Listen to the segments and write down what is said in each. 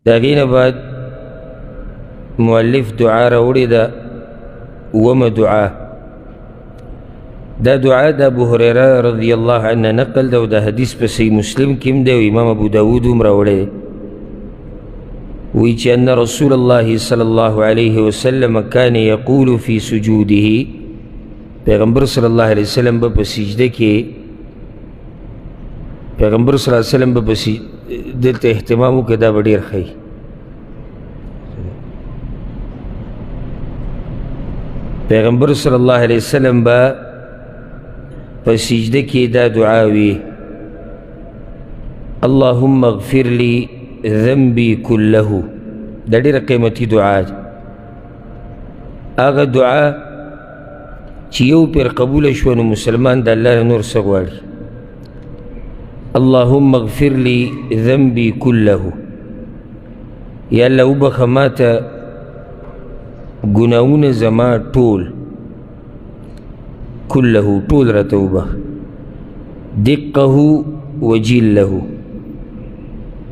د هغې نه بعد مؤلف دعا راوړې ده اومه دعا. دا دعا د ابو هریره رضی الله عنه نقل ده او دا حدیث په صحیح مسلم کې هم دی او امام ابو داود هم راوړی دی. وی چې ان رسول الله صلی الله علیه وسلم کان یقول فی سجوده، پیغمبر صلی الله علیه وسلم به په سجده کې پیغمبر صلی الله علیه وسلم به دلته اهتمام وکړي، دا به ډېر ښه. پیغمبر صلی الله علیه وسلم به په سجده کې دا دعا وي: اللهم اغفر لي ذنبي كله. دا ډېره قیمتي دعا ده. هغه دعا چې یو پرې قبوله شوه نو مسلمان د الله نه نور څه غواړي. اللهم اغفر لي ذنبي كله، یا الله وبخه ماته ګناهونه زما ټول، كله ټول راته وبخه، دقه وجله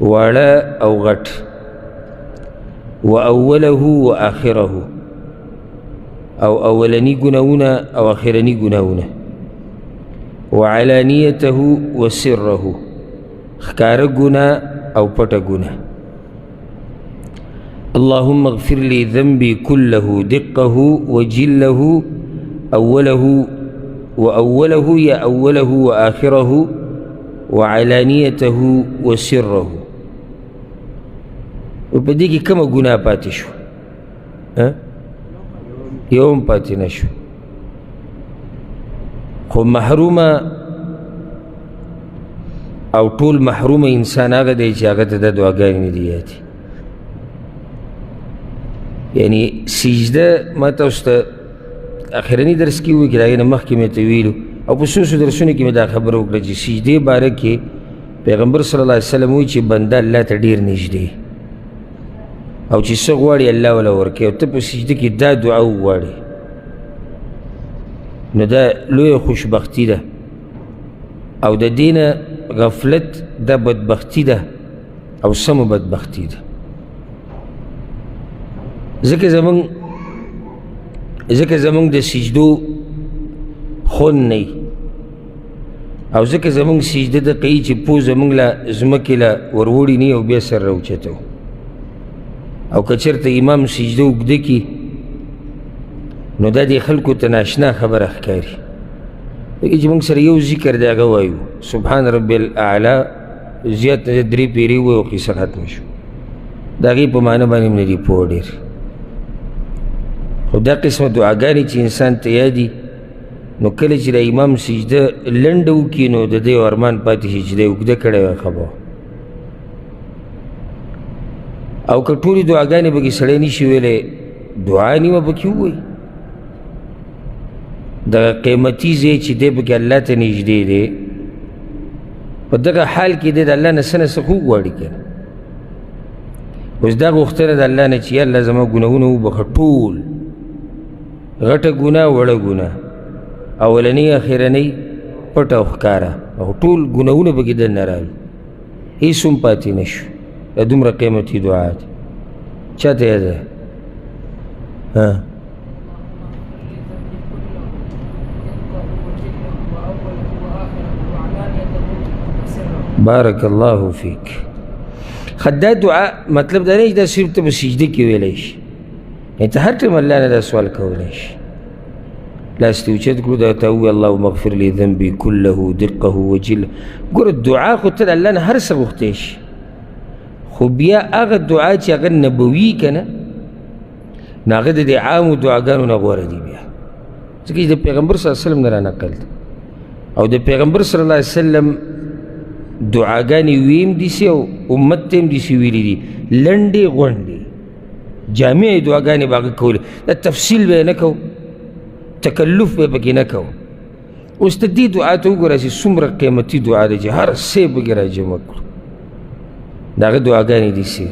واړه او غټ، واوله واخره او اولنی ګناهونه او اخرنی ګناهونه، وعلانیته وسره ښکاره ګناه او پټه ګناه. اللهم اغفر لي ذنبي كله دقه وجله وأوله يا أوله وآخره وعلانيته وسره. وبدې کې کومه ګناه پاتې شو؟ یو هم پاتې نه شو. خو محرومه او ټول محرومه انسان هغه دی چې هغه ته د دعاګانې نه دي یادې. یعنی سجده ما تاسو ته اخرنی درس کې ووایي، که د هغې نه مخکې مې ته ویلو او په څو درسونو کې مې دا خبره وکړه چې سجدې باره کې پیغمبر صلی الله علیه وسلم وایي چې بنده الله ته ډېر نږدې او چې څه غواړي الله وله ورکوي، او ته په سجده کې دا دعا وغواړې نو دا لویه خوشبختي ده. او د دې نه غفلت دا بدبختي ده او سمه بدبختي ده. ځکه زمونږ د سجدو خون نه وي او ځکه زمونږ سجده د کوي چې پو زمونږ له ځمکې له وروړي نه او بیا سر راوچته و. او که چېرته امام سجده اوږده کړي نو دا دې خلکو ته ناشنا خبره ښکاري. لکه چې موږ سره یو ذکر دی هغه وایو سبحان ربي الاعلی، زیات نه 3 پیرې ووایو او قصه ختمه شو. د هغې په معنی باندې هم نه دي پوه ډېر. خو دا قسمه دعاګانې چې انسان ته یادي نو کله چې د امام سجده لنډه وکړي نو د دې ارمان پاتې شي چې دی اوږده کړی وی خبره. او که ټولې دعاګانې پکې سړی نشي ویلی دعا نیمه پکې ووایي. دغه قیمتي ځای چې دی پکې الله ته نږدې دی، په دغه حال کې دی د الله نه څه نه څه خو غواړي که نه. اوس دا غوښتنه د الله نه چې یا الله زما ګناهونه وبخه ټول، غټه ګناه وړه ګناه، اولنۍ اخرنۍ پټه او ښکاره، او ټول ګناهونه پکې دننه راغلي، هېڅ هم پاتې نه شو. دا دومره قیمتي دعا ده. چا ته یاد ده؟ بارک الله فیک. دا دعا مطلب دا نه چې دا صرف ته په سجده کې ویلی شي، یعنې ته هر ټایم الله نه دا سوال کولی شي. لاس دې اوچت کړو دا ته ووایي اللهم اغفر لي ذنبي كله دقه وجله. ګوره دعا خو ته د الله نه هر څه غوښتی شي، خو بیا هغه دعا چې هغه نبوي که نه نو هغه د دې عامو دعاګانو نه غوره دي بیا، ځکه چې د پیغمبر صلی الله علیه وسلم نه رانقل دی. او د پیغمبر صلی الله علیه وسلم دعاګانې ویم داسې او امت ته هم داسې ویلي دي، لنډې غونډې جامعې دعاګانې به هغه کولې. دا تفصیل به یې نه کوو، تکلف به پکې نه کوو. اوس د دې دعا ته وګوره چې څومره قیمتي دعا ده چې هر څه پکې راجمع کړو. د هغه دعاګانې داسې